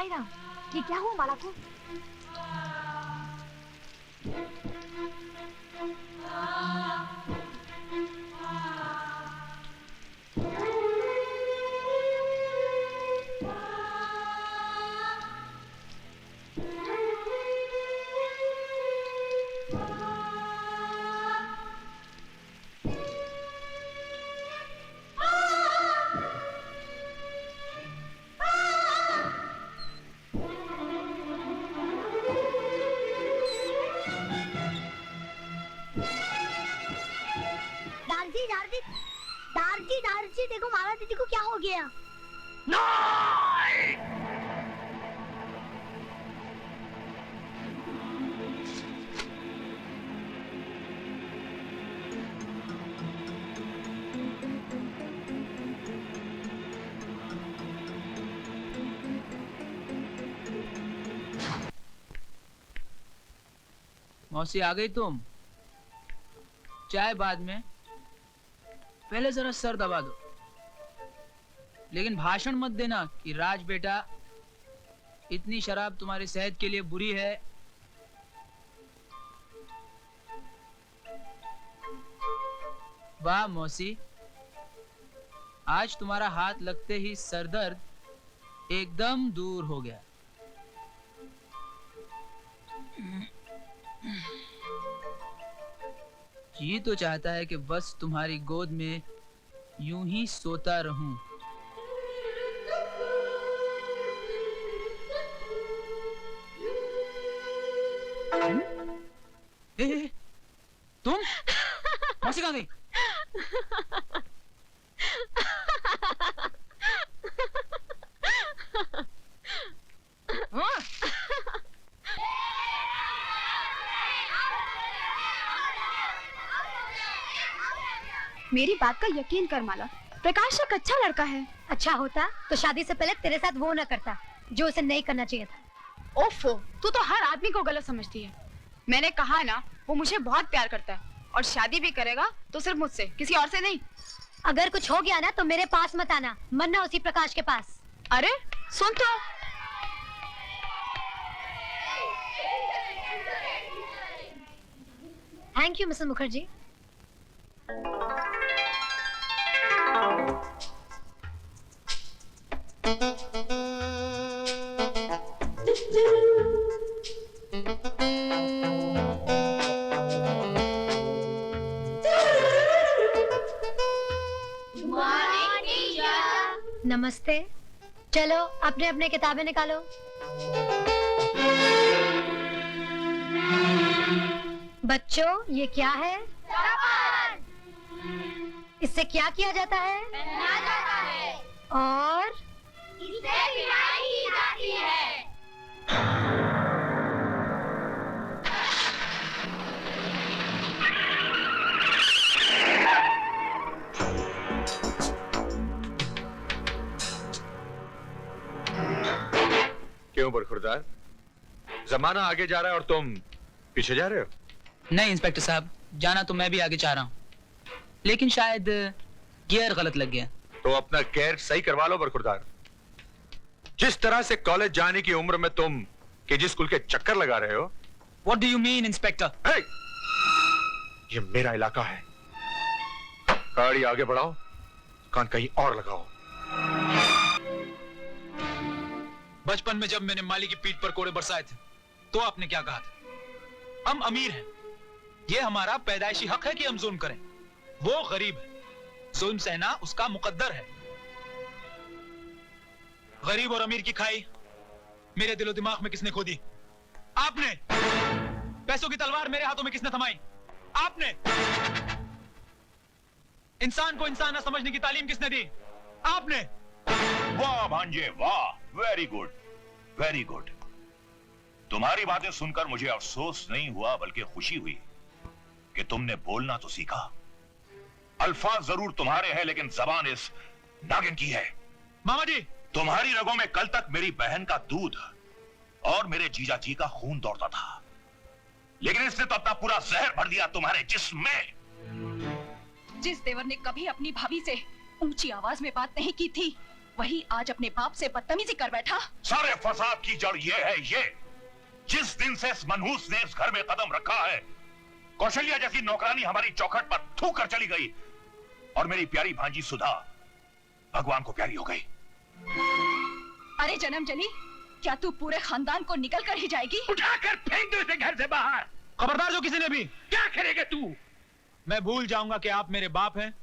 राम, ये क्या हुआ माला को? दारजी, देखो माला दीदी को क्या हो गया? मौसी आ गई तुम? चाय बाद में, पहले जरा सर दबा दो। लेकिन भाषण मत देना कि राज बेटा इतनी शराब तुम्हारी सेहत के लिए बुरी है। वाह मौसी, आज तुम्हारा हाथ लगते ही सरदर्द एकदम दूर हो गया। जी तो चाहता है कि बस तुम्हारी गोद में यूं ही सोता रहूं। ए, तुम? मौसी कहाँ गई? मेरी बात का यकीन कर माला, प्रकाश एक अच्छा लड़का है। अच्छा होता तो शादी से पहले तेरे साथ वो ना करता जो उसे नहीं करना चाहिए था। ओफो, तू तो हर आदमी को गलत समझती है। मैंने कहा ना, वो मुझे बहुत प्यार करता है और शादी भी करेगा तो सिर्फ मुझसे, किसी और से नहीं। अगर कुछ हो गया ना तो मेरे पास मत आना, मरना उसी प्रकाश के पास। अरे सुन तो। Thank you Mrs Mukherjee. नमस्ते। चलो अपने अपने किताबें निकालो। बच्चों, ये क्या है? इससे क्या किया जाता है? पहना जाता है। और इससे विदाई की जाती है। क्यों बरखुरदार, जमाना आगे जा रहा है और तुम पीछे जा रहे हो? नहीं इंस्पेक्टर साहब, जाना तो मैं भी आगे चाह रहा हूँ, लेकिन शायद गियर गलत लग गया। तो अपना गियर सही करवा लो बरखुरदार। जिस तरह से कॉलेज जाने की उम्र में तुम केजी स्कूल के चक्कर लगा रहे हो। What do you mean, inspector? hey! ये मेरा इलाका है। गाड़ी आगे बढ़ाओ, कान कहीं और लगाओ। बचपन में जब मैंने माली की पीठ पर कोड़े बरसाए थे तो आपने क्या कहा था? हम अमीर हैं, ये हमारा पैदाइशी हक है कि हम जुल्म करें। वो गरीब है, जुल्म सहना उसका मुकद्दर है। गरीब और अमीर की खाई मेरे दिलो दिमाग में किसने खोदी? आपने। पैसों की तलवार मेरे हाथों में किसने थमाई? आपने। इंसान को इंसान न समझने की तालीम किसने दी? आपने। वाह भांजे वाह, वेरी गुड वेरी गुड। तुम्हारी बातें सुनकर मुझे अफसोस नहीं हुआ बल्कि खुशी हुई कि तुमने बोलना तो सीखा। अल्फाज जरूर तुम्हारे हैं लेकिन जबान इस नागिन की है। मामा जी, तुम्हारी रगों में कल तक मेरी बहन का दूध और मेरे जीजा जी का खून दौड़ता था, लेकिन इसने तो अपना पूरा जहर भर दिया तुम्हारे जिस्म में। जिस देवर ने कभी अपनी भाभी से ऊंची आवाज में बात नहीं की थी, वही आज अपने बाप से बदतमीजी कर बैठा। सारे फसाद की जड़ ये है, ये जिस दिन से इस मनहूस ने इस घर में कदम रखा है, कौशल्या जैसी नौकरानी हमारी चौखट पर थूक कर चली गई और मेरी प्यारी भांजी सुधा भगवान को प्यारी हो गई। अरे जन्म जली, क्या तू पूरे खानदान को निकल कर ही जाएगी? उठाकर फेंक दो इसे घर से बाहर। खबरदार जो किसी ने भी। क्या करेगा तू? मैं भूल जाऊंगा कि आप मेरे बाप हैं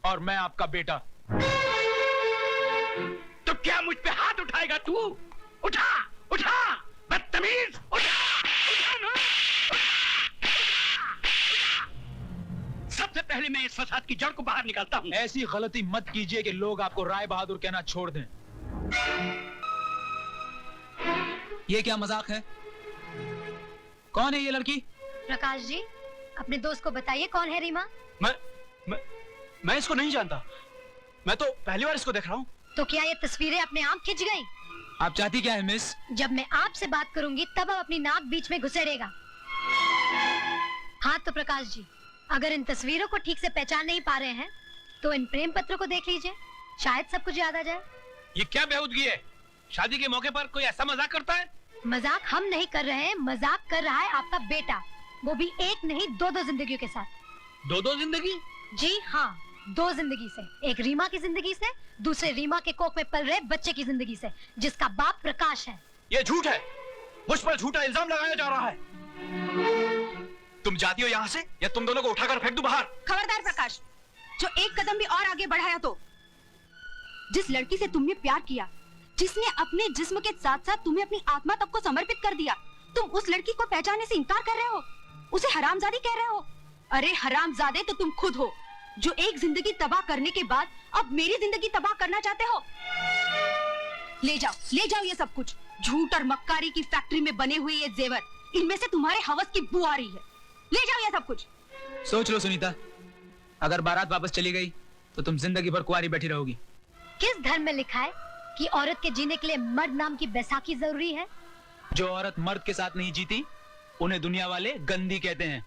और मैं आपका बेटा। तो क्या मुझ पे हाथ उठाएगा तू? उठा उठा बदतमीज, उठा उठा ना। सबसे पहले मैं इस फसाद की जड़ को बाहर निकालता हूँ। ऐसी गलती मत कीजिए कि लोग आपको राय बहादुर कहना छोड़ दें। ये क्या मजाक है? कौन है ये लड़की? प्रकाश जी, अपने दोस्त को बताइए कौन है रीमा। मैं इसको नहीं जानता। मैं तो पहली बार इसको देख रहा हूँ। तो क्या ये तस्वीरें अपने आप खिंच गई? आप चाहती क्या है मिस? जब मैं आपसे बात करूंगी तब आप अपनी नाक बीच में घुसेड़ेगा। हाँ तो प्रकाश जी, अगर इन तस्वीरों को ठीक से पहचान नहीं पा रहे हैं तो इन प्रेम पत्रों को देख लीजिए, शायद सब कुछ याद आ जाए। ये क्या बेहूदगी है? शादी के मौके पर कोई ऐसा मजाक करता है? मजाक हम नहीं कर रहे हैं, मजाक कर रहा है आपका बेटा, वो भी एक नहीं दो जिंदगियों के साथ। दो जिंदगी? जी हाँ, 2 जिंदगी से। एक रीमा की जिंदगी से, दूसरे रीमा के कोख में पल रहे बच्चे की जिंदगी से, जिसका बाप प्रकाश है। ये झूठ है। मुझ पर झूठा इल्जाम लगाया जा रहा है। तुम जाती हो यहाँ से या तुम दोनों को उठाकर फेंक दूं बाहर? खबरदार प्रकाश, जो एक कदम भी और आगे बढ़ाया तो। जिस लड़की से तुमने प्यार किया, जिसने अपने जिस्म के साथ साथ तुम्हें अपनी आत्मा तक को समर्पित कर दिया, तुम उस लड़की को पहचानने से इनकार कर रहे हो, उसे हरामजादी कह रहे हो। अरे हरामजादे तो तुम खुद हो, जो एक जिंदगी तबाह करने के बाद अब मेरी जिंदगी तबाह करना चाहते हो। ले जाओ ये सब कुछ। झूठ और मक्कारी की फैक्ट्री में बने हुए ये जेवर, इनमें से तुम्हारे हवस की बू आ रही है। ले जाओ ये सब कुछ। सोच लो सुनीता, अगर बारात वापस चली गई तो तुम जिंदगी भर कुंवारी बैठी रहोगी। किस धर्म में लिखा है कि औरत के जीने के लिए मर्द नाम की बैसाखी जरूरी है? जो औरत मर्द के साथ नहीं जीती उन्हें दुनिया वाले गंदी कहते हैं।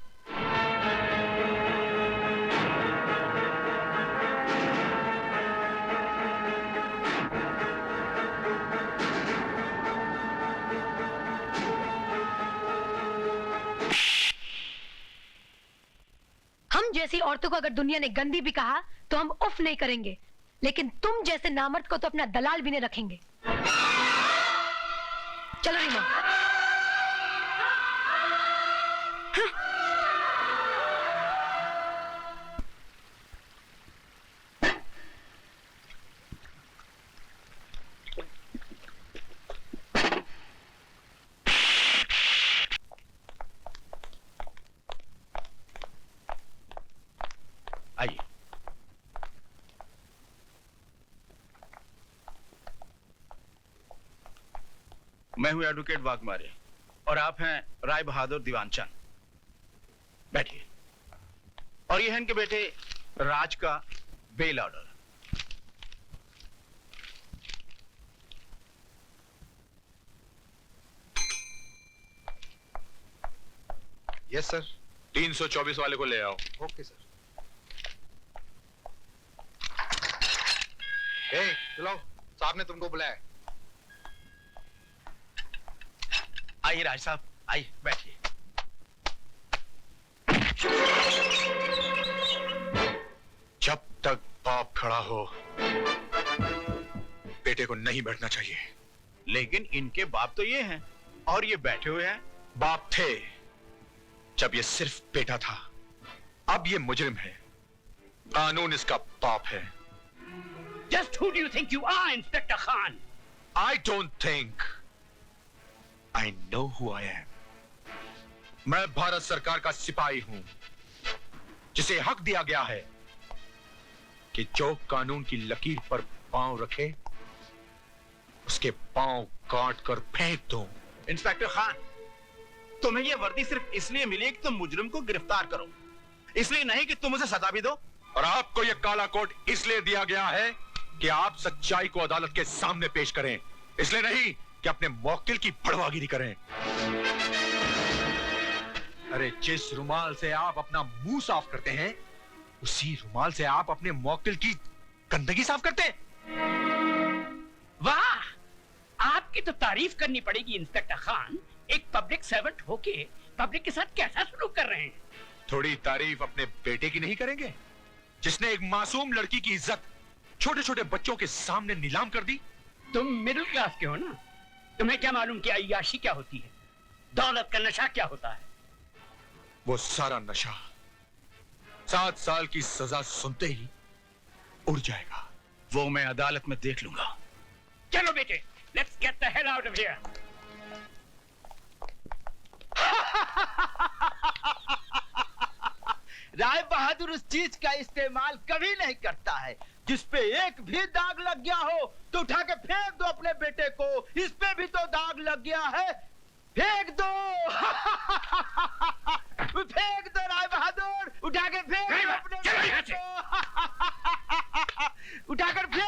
हम जैसी औरतों को अगर दुनिया ने गंदी भी कहा तो हम उफ नहीं करेंगे, लेकिन तुम जैसे नामर्द को तो अपना दलाल भी नहीं रखेंगे। चलो रीमा। आइए। मैं हूं एडवोकेट वाघमारे और आप हैं राय बहादुर दीवानचंद। बैठिए। और ये है इनके बेटे राज का बेल ऑर्डर। Yes sir. 324 वाले को ले आओ। Okay sir. चलो, साहब ने तुमको बुलाया। आइए राज साहब, आइए बैठिए। जब तक बाप खड़ा हो बेटे को नहीं बैठना चाहिए। लेकिन इनके बाप तो ये हैं और ये बैठे हुए हैं। बाप थे जब ये सिर्फ बेटा था, अब ये मुजरिम है। कानून इसका बाप है। Just who do you think you are, Inspector Khan? I don't think. I know who I am. मैं भारत सरकार का सिपाही हूं, जिसे हक दिया गया है कि जो कानून की लकीर पर पांव रखे उसके पांव काट कर फेंक दो। इंस्पेक्टर खान, तुम्हें यह वर्दी सिर्फ इसलिए मिली कि तुम मुजरिम को गिरफ्तार करो, इसलिए नहीं कि तुम उसे सजा भी दो। और आपको यह काला कोट इसलिए दिया गया है कि आप सच्चाई को अदालत के सामने पेश करें, इसलिए नहीं कि अपने मौकिल की बड़वागिरी करें। अरे जिस रुमाल से आप अपना मुंह साफ करते हैं, उसी रुमाल से आप अपने मौकिल की गंदगी साफ करते हैं। वाह, आपकी तो तारीफ करनी पड़ेगी इंस्पेक्टर खान। एक पब्लिक सर्वेंट होके पब्लिक के साथ कैसा सलूक कर रहे हैं। थोड़ी तारीफ अपने बेटे की नहीं करेंगे, जिसने एक मासूम लड़की की इज्जत छोटे छोटे बच्चों के सामने नीलाम कर दी? तुम मिडिल क्लास के हो ना, तुम्हें क्या मालूम कि अय्याशी क्या होती है, दौलत का नशा क्या होता है। वो सारा नशा 7 साल की सजा सुनते ही उड़ जाएगा। वो मैं अदालत में देख लूंगा। चलो बेटे, let's get the hell out of here. Rai Bahadur उस चीज का इस्तेमाल कभी नहीं करता है जिस पे एक भी दाग लग गया हो तो उठा के फेंक दो अपने बेटे को। इस पे भी तो दाग लग गया है, फेंक दो। फेंक दो राय बहादुर, उठा के फेंक दो अपने बेटे को। उठाकर फेंक